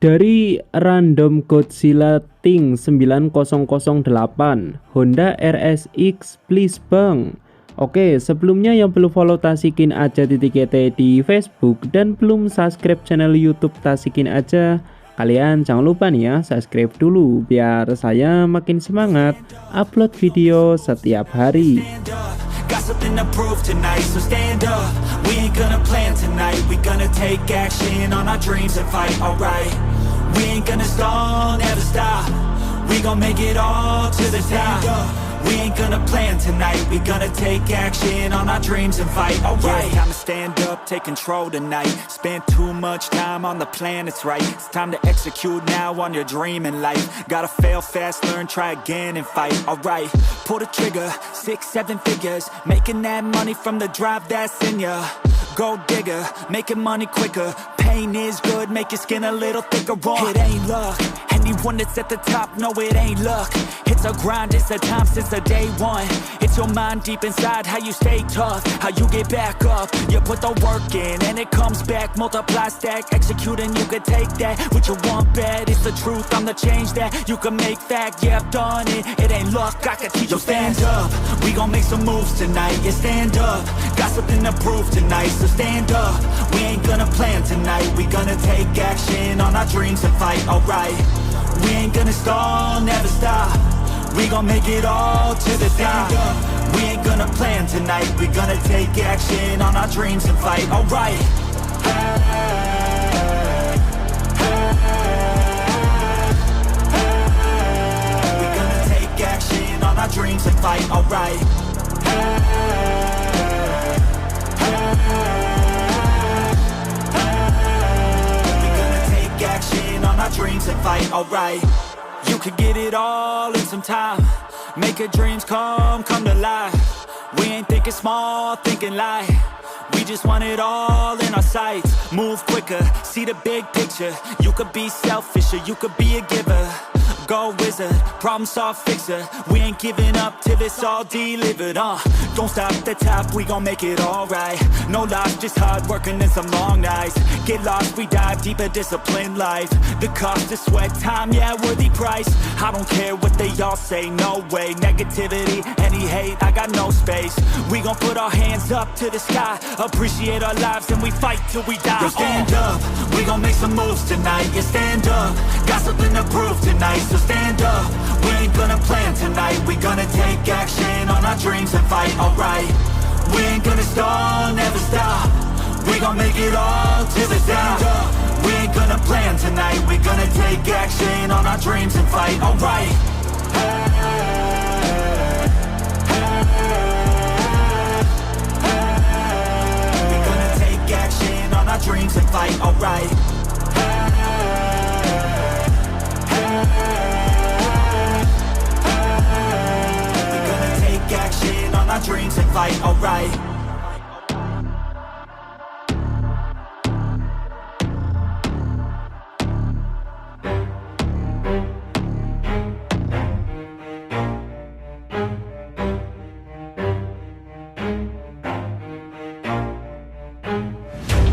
Dari Random Godzilla Ting 9008 Honda RSX please bang. Oke, sebelumnya yang belum follow Tasikin aja _et di Facebook dan belum subscribe channel YouTube Tasikin aja, kalian jangan lupa nih ya subscribe dulu biar saya makin semangat upload video setiap hari. Got something to prove tonight, so stand up. We ain't gonna plan tonight. We gonna take action on our dreams and fight, alright. We ain't gonna stall, never stop. We gon' make it all to the top. We ain't gonna plan tonight. We gonna take action on our dreams and fight, alright. Yeah, I'ma stand up, take control tonight. Spent too much time on the plan, it's right. It's time to execute now on your dream in life. Gotta fail fast, learn, try again and fight, alright. Pull the trigger, 6, 7 figures. Making that money from the drive that's in ya. Gold digger, making money quicker. Pain is good, make your skin a little thicker. It ain't luck, anyone that's at the top, no it ain't luck. It's a grind, it's a time since the day one. It's your mind deep inside, how you stay tough, how you get back up. You put the work in and it comes back. Multiply, stack, execute and you can take that. What you want bad, it's the truth, I'm the change that you can make fact. Yeah, I've done it, it ain't luck, I can teach you. Stand up, we gon' make some moves tonight. Yeah, stand up, got something to prove tonight. So stand up, we ain't gonna plan tonight. We gonna take action on our dreams and fight, alright. We ain't gonna stall, never stop. We gon' make it all to the top. We ain't gonna plan tonight. We gonna take action on our dreams and fight, alright. We gonna take action on our dreams and fight, alright. We gonna take action on our dreams and fight, alright. You could get it all in some time. Make your dreams come to life. We ain't thinking small, thinking light. We just want it all in our sights. Move quicker, see the big picture. You could be selfish or you could be a giver. Go wizard, problem solve fixer. We ain't giving up till it's all delivered, Don't stop at the top, we gon' make it alright. No lies, just hard working and some long nights. Get lost, we dive deeper, disciplined life. The cost of sweat, time, yeah, worthy price. I don't care what they all say, no way. Negativity, any hate, I got no space. We gon' put our hands up to the sky. Appreciate our lives and we fight till we die. Yo, stand up, we gon' make some moves tonight. Yeah, stand up, got something to prove tonight. So stand up, we ain't gonna plan tonight. We gonna take action on our dreams and fight, alright. We ain't gonna stall, never stop. We gon' make it all to the top. We ain't gonna plan tonight. We gonna take action on our dreams and fight, alright. We gonna take action on our dreams and fight, alright. Action on our dreams and fight, alright.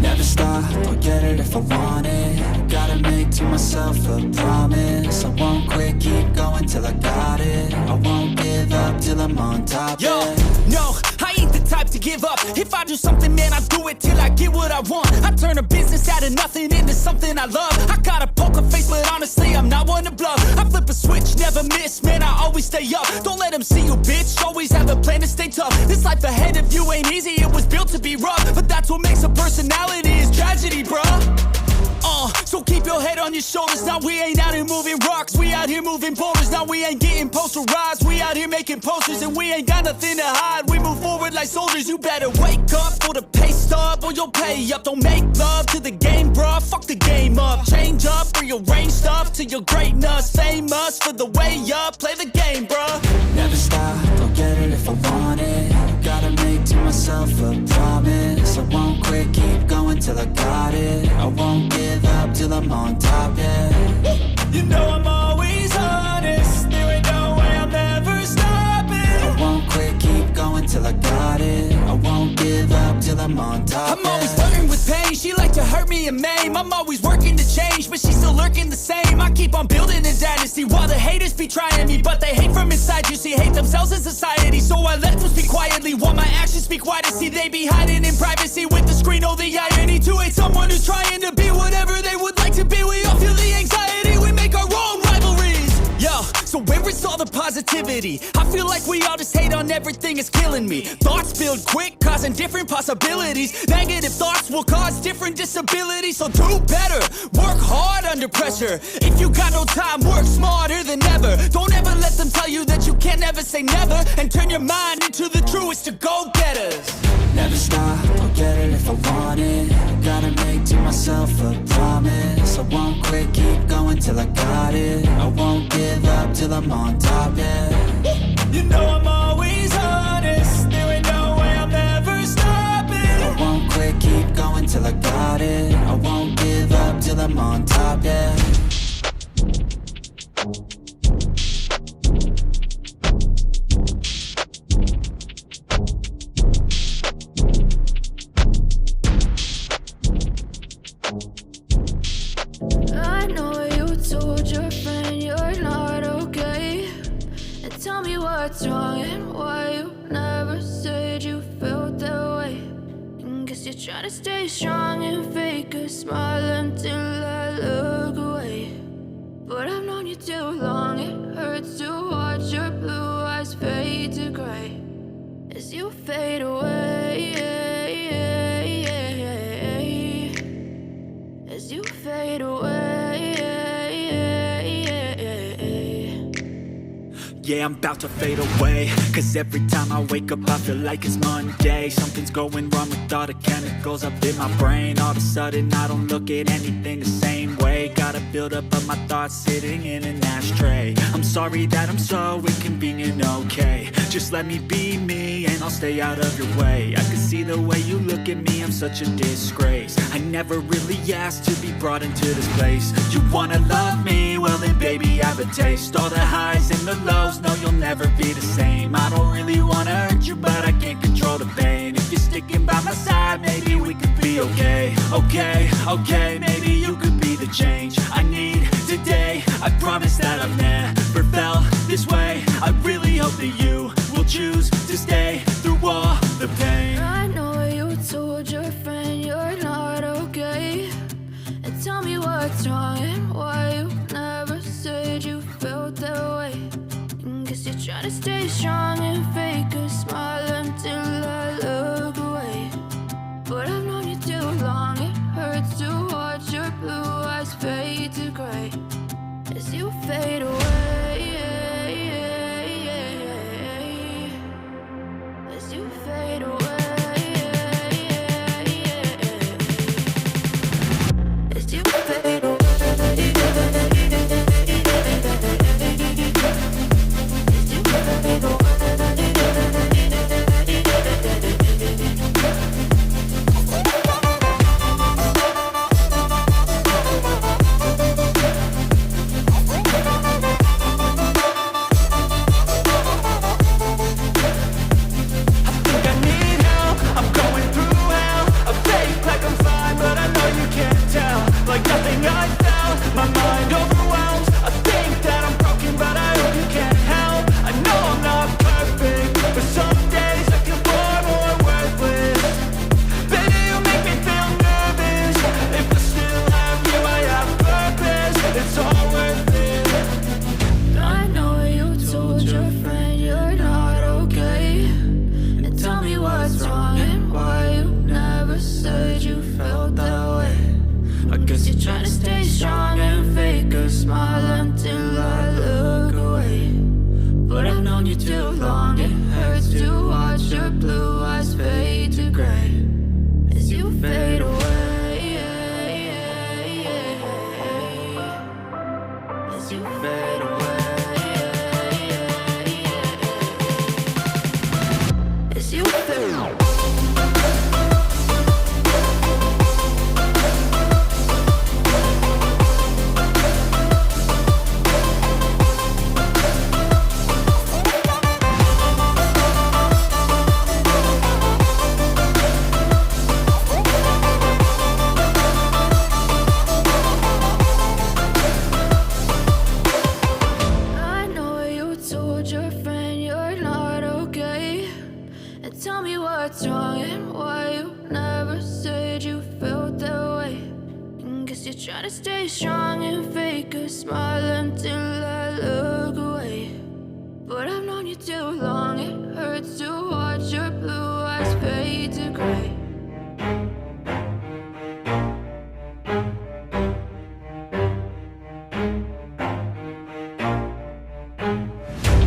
Never stop, I'll get it if I want it. Gotta make to myself a promise. I won't quit, keep going till I got it. I won't give up till I'm on top. Yo, no, I ain't the type to give up. If I do something, man, I do it till I get what I want. I turn a business out of nothing into something I love. I got a poker face, but honestly, I'm not one to bluff. I flip a switch, never miss, man, I always stay up. Don't let them see you, bitch, always have a plan to stay tough. This life ahead of you ain't easy, it was built to be rough. But that's what makes a personality, is tragedy, bruh. So keep your head on your shoulders. Now we ain't out here moving rocks, we out here moving boulders. Now we ain't getting posterized, we out here making posters. And we ain't got nothing to hide, we move forward like soldiers. You better wake up for the pay stub or you'll pay up. Don't make love to the game, bruh, fuck the game up. Change up, rearrange stuff to your greatness. Famous for the way up, play the game, bruh. Never stop, I'll get it if I want it. Gotta make to myself a promise. I won't quit, keep going till I got it. I won't give up till I'm on top, yeah. You know I'm always honest. There ain't no way I'm never stopping. I won't quit, keep going till I got it. I won't give up till I'm on top, I'm always flirting with pain, she like to hurt me and maim. I'm always working to change, but but she's still lurking the same. I keep on building a dynasty while the haters be trying me, but they hate from inside. You see, hate themselves in society, so I let them speak quietly while my actions speak wider. See, they be hiding in privacy with the screen. Oh, the irony to hate someone who's trying to be whatever they would like to be. We all feel the anxiety, we make our own rivalries. Yo, so where is all the positivity? I feel like we all just hate on everything, it's killing me. Thoughts build quick, causing different possibilities. Negative thoughts will cause different disabilities. So do better, work hard under pressure. If you got no time, work smarter than ever. Don't ever let them tell you that you can't never say never. And turn your mind into the truest of go-getters. Never stop, I'll get it if I want it. Gotta make to myself a promise. I won't quit, keep going till I got it. I won't give up till I'm on top, yeah. You know I'm always honest. There ain't no way I'm ever stopping. I won't quit, keep going till I got it. I won't give up till I'm on top, yeah. I know you told your friend you're not okay. And tell me what's wrong and why you never said you felt that way. And guess you're trying to stay strong and fake a smile until I look away. But I've known you too long, it hurts to watch your blue eyes fade to gray as you fade away. As you fade away. Yeah, I'm about to fade away. Cause every time I wake up I feel like it's Monday. Something's going wrong with all the chemicals up in my brain. All of a sudden I don't look at anything the same way. Gotta build up of my thoughts sitting in an ashtray. I'm sorry that I'm so inconvenient, okay. Just let me be me and I'll stay out of your way. I can see the way you look at me, I'm such a disgrace. I never really asked to be brought into this place. You wanna love me? Well then baby I have a taste. All the highs and the lows, no you'll never be the same. I don't really wanna hurt you but I can't control the pain. If you're sticking by my side maybe we could be okay. Okay, maybe you could be the change I need today. I promise that I've never felt this way. I really hope that you will choose to stay through all the pain. I know you told your friend you're not okay. And tell me what's wrong and why you never said you felt that way. And guess you're trying to stay strong and fake a smile until I look away. But I've known you too long, it hurts to watch your blue eyes fade to gray as you fade away. As you fade away. As you fade away. As you fade away. try to stay strong and fake a smile until I look away. But I've known you too long, it hurts to watch your blue eyes fade to gray.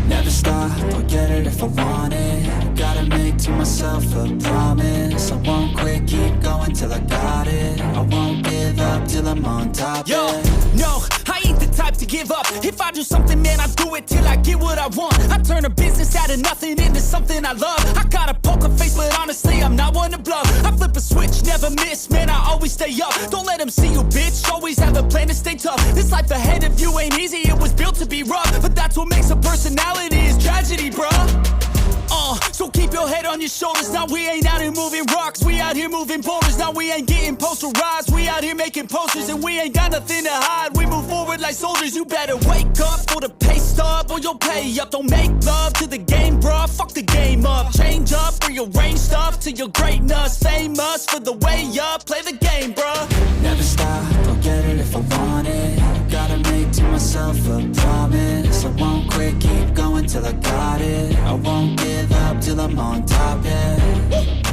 Never stop, I'll get it if I want it. Gotta make to myself a promise. I won't quit, keep going till I got it. I won't give up till I'm on top. Yo, yeah. no, I ain't the type to give up. If I do something, man, I do it till I get what I want. I turn a business out of nothing into something I love. I got a poker face, but honestly, I'm not one to bluff. I flip a switch, never miss, man, I always stay up. Don't let them see you, bitch, always have a plan to stay tough. This life ahead of you ain't easy, it was built to be rough. But that's what makes a personality, is tragedy, bruh. So keep your head on your shoulders. Now we ain't out here moving rocks, we out here moving boulders. Now we ain't getting posterized, we out here making posters. And we ain't got nothing to hide, we move forward like soldiers. You better wake up for the pay stub, or you'll pay up. Don't make love to the game, bruh, fuck the game up. Change up, rearrange stuff to your greatness. Famous for the way up, play the game, bruh. Never stop, I'll get it if I want it. Gotta make to myself a promise. I won't quit, keep going till I got it. I won't give up till I'm on top, yeah.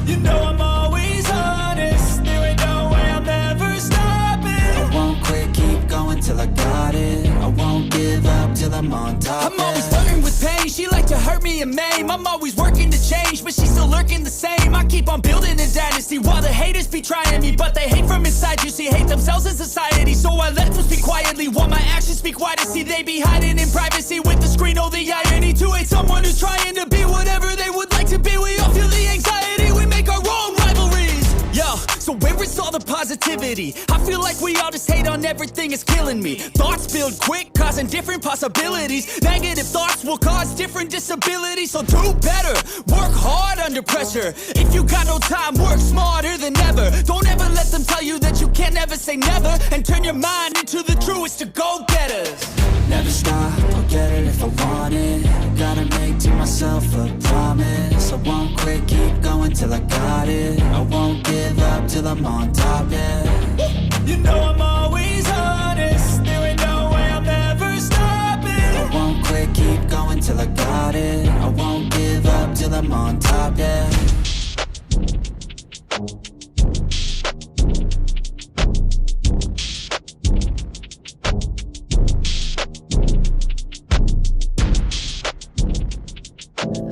You know I'm always honest, there ain't no way I'm ever stopping. I won't quit, keep going till I got it. I won't give up till I'm on top, I'm always flirting with pain, she like to hurt me and maim. I'm always working to change, but she's still lurking the same. I keep on building a dynasty while the haters be trying me. But they hate from inside, you see, hate themselves in society. So I let them speak quietly while my actions speak wider. See, they be hiding in privacy with the screen. Oh, the irony to hate someone who's trying to be whatever they would like to be. We all feel the anxiety, we make our own rivalries. Yo, so where is all the positivity? I feel like we all just hate on everything, it's killing me. Thoughts build quick, causing different possibilities. Negative thoughts will cause different disabilities. So do better, work hard under pressure. If you got no time, work smarter than ever. Don't ever let them tell you that you can't never say never. And turn your mind into the truest of go-getters. Never stop, I'll get it if I want it. Gotta make to myself a promise. I won't quit, keep going till I got it. I won't give up till I'm on top, yeah. You know I'm always honest, there ain't no way I'm ever stopping. I won't quit, keep going till I got it. I won't give up till I'm on top, yeah.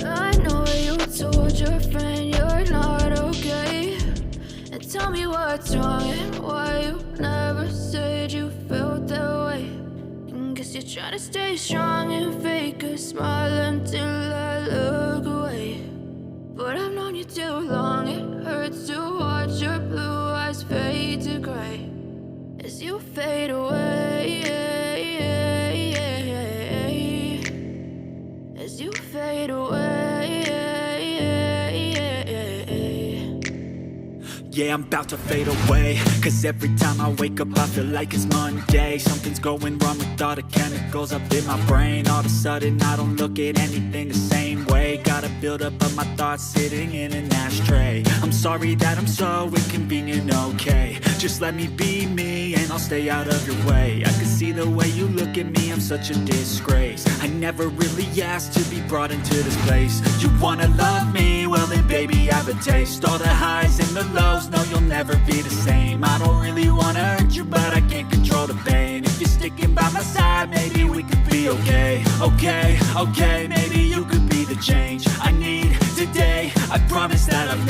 I know you told your friend you're not okay. And tell me what's wrong and why you never said you felt that way. And guess you're trying to stay strong and fake a smile until I look away. But I've known you too long, it hurts to watch your blue eyes fade to gray as you fade away. As you fade away. Yeah, I'm about to fade away, cause every time I wake up I feel like it's Monday. Something's going wrong with all the chemicals up in my brain. All of a sudden I don't look at anything the same way. Gotta build up of my thoughts sitting in an ashtray. I'm sorry that I'm so inconvenient, okay. Just let me be me and I'll stay out of your way. I can see the way you look at me, I'm such a disgrace. I never really asked to be brought into this place. You wanna love me? Well then baby I have a taste. All the highs and the lows, no you'll never be the same. I don't really wanna hurt you but I can't control the pain. If you're sticking by my side maybe we could be okay. Okay, maybe you could be the change I need today. I promise that I've